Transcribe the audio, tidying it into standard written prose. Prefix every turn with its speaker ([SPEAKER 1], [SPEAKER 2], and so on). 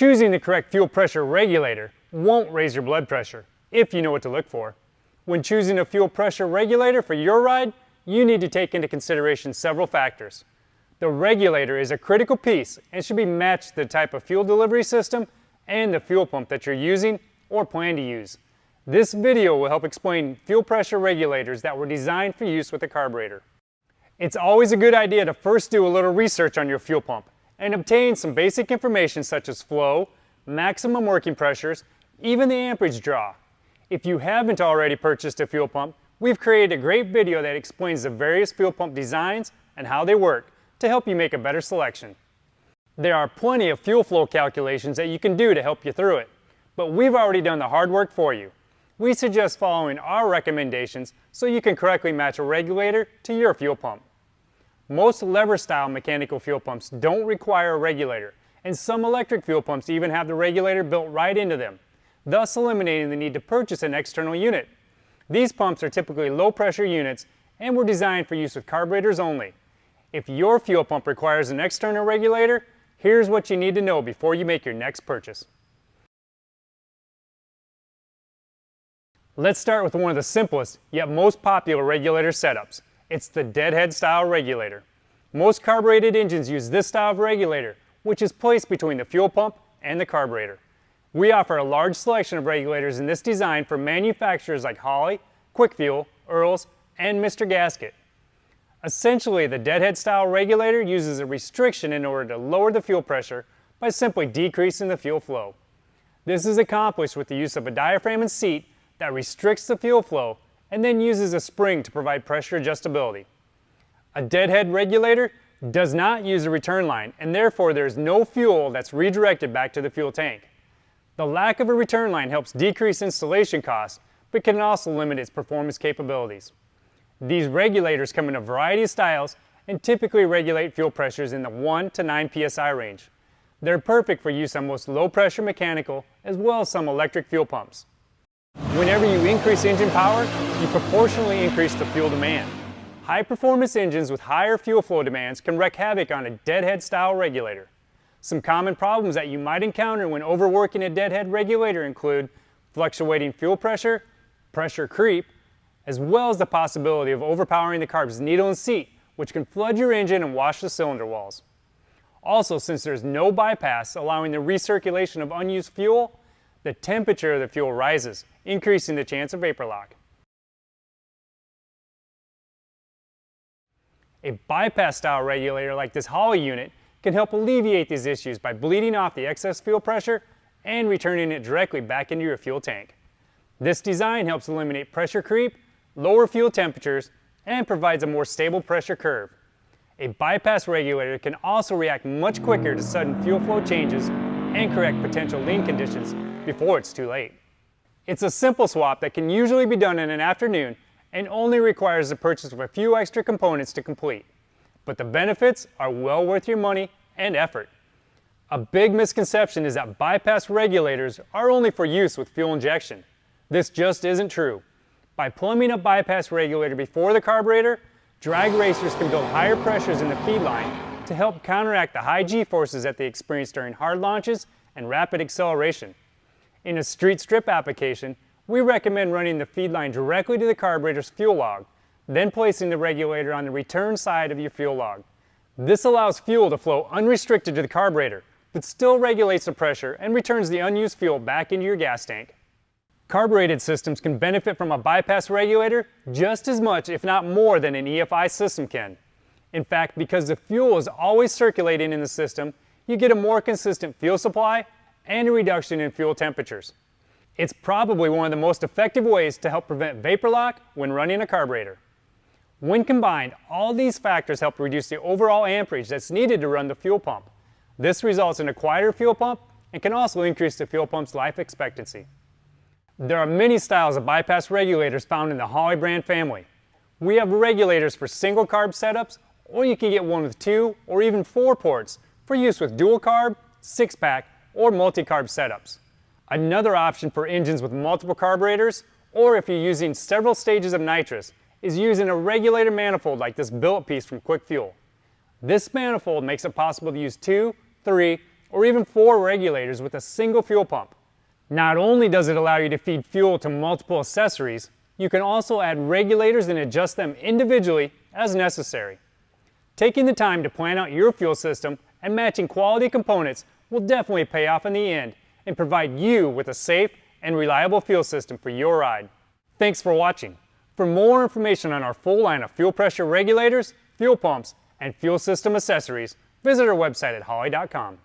[SPEAKER 1] Choosing the correct fuel pressure regulator won't raise your blood pressure if you know what to look for. When choosing a fuel pressure regulator for your ride, you need to take into consideration several factors. The regulator is a critical piece and should be matched to the type of fuel delivery system and the fuel pump that you're using or plan to use. This video will help explain fuel pressure regulators that were designed for use with a carburetor. It's always a good idea to first do a little research on your fuel pump and obtain some basic information such as flow, maximum working pressures, even the amperage draw. If you haven't already purchased a fuel pump, we've created a great video that explains the various fuel pump designs and how they work to help you make a better selection. There are plenty of fuel flow calculations that you can do to help you through it, but we've already done the hard work for you. We suggest following our recommendations so you can correctly match a regulator to your fuel pump. Most lever-style mechanical fuel pumps don't require a regulator, and some electric fuel pumps even have the regulator built right into them, thus eliminating the need to purchase an external unit. These pumps are typically low-pressure units and were designed for use with carburetors only. If your fuel pump requires an external regulator, here's what you need to know before you make your next purchase. Let's start with one of the simplest, yet most popular regulator setups. It's the deadhead style regulator. Most carbureted engines use this style of regulator, which is placed between the fuel pump and the carburetor. We offer a large selection of regulators in this design from manufacturers like Holley, Quick Fuel, Earls, and Mr. Gasket. Essentially, the deadhead style regulator uses a restriction in order to lower the fuel pressure by simply decreasing the fuel flow. This is accomplished with the use of a diaphragm and seat that restricts the fuel flow and then uses a spring to provide pressure adjustability. A deadhead regulator does not use a return line, and therefore there is no fuel that's redirected back to the fuel tank. The lack of a return line helps decrease installation costs, but can also limit its performance capabilities. These regulators come in a variety of styles and typically regulate fuel pressures in the 1 to 9 psi range. They're perfect for use on most low-pressure mechanical as well as some electric fuel pumps. Whenever you increase engine power, you proportionally increase the fuel demand. High-performance engines with higher fuel flow demands can wreak havoc on a deadhead-style regulator. Some common problems that you might encounter when overworking a deadhead regulator include fluctuating fuel pressure, pressure creep, as well as the possibility of overpowering the carb's needle and seat, which can flood your engine and wash the cylinder walls. Also, since there's no bypass allowing the recirculation of unused fuel, the temperature of the fuel rises, increasing the chance of vapor lock. A bypass-style regulator like this Holley unit can help alleviate these issues by bleeding off the excess fuel pressure and returning it directly back into your fuel tank. This design helps eliminate pressure creep, lower fuel temperatures, and provides a more stable pressure curve. A bypass regulator can also react much quicker to sudden fuel flow changes and correct potential lean conditions before it's too late. It's a simple swap that can usually be done in an afternoon and only requires the purchase of a few extra components to complete. But the benefits are well worth your money and effort. A big misconception is that bypass regulators are only for use with fuel injection. This just isn't true. By plumbing a bypass regulator before the carburetor, drag racers can build higher pressures in the feed line to help counteract the high G-forces that they experience during hard launches and rapid acceleration. In a street strip application, we recommend running the feed line directly to the carburetor's fuel log, then placing the regulator on the return side of your fuel log. This allows fuel to flow unrestricted to the carburetor, but still regulates the pressure and returns the unused fuel back into your gas tank. Carbureted systems can benefit from a bypass regulator just as much, if not more, than an EFI system can. In fact, because the fuel is always circulating in the system, you get a more consistent fuel supply and a reduction in fuel temperatures. It's probably one of the most effective ways to help prevent vapor lock when running a carburetor. When combined, all these factors help reduce the overall amperage that's needed to run the fuel pump. This results in a quieter fuel pump and can also increase the fuel pump's life expectancy. There are many styles of bypass regulators found in the Holley brand family. We have regulators for single carb setups, or you can get one with 2 or even 4 ports for use with dual carb, 6-pack, or multi-carb setups. Another option for engines with multiple carburetors, or if you're using several stages of nitrous, is using a regulator manifold like this billet piece from Quick Fuel. This manifold makes it possible to use 2, 3, or even 4 regulators with a single fuel pump. Not only does it allow you to feed fuel to multiple accessories, you can also add regulators and adjust them individually as necessary. Taking the time to plan out your fuel system and matching quality components will definitely pay off in the end and provide you with a safe and reliable fuel system for your ride. Thanks for watching. For more information on our full line of fuel pressure regulators, fuel pumps, and fuel system accessories, visit our website at holley.com.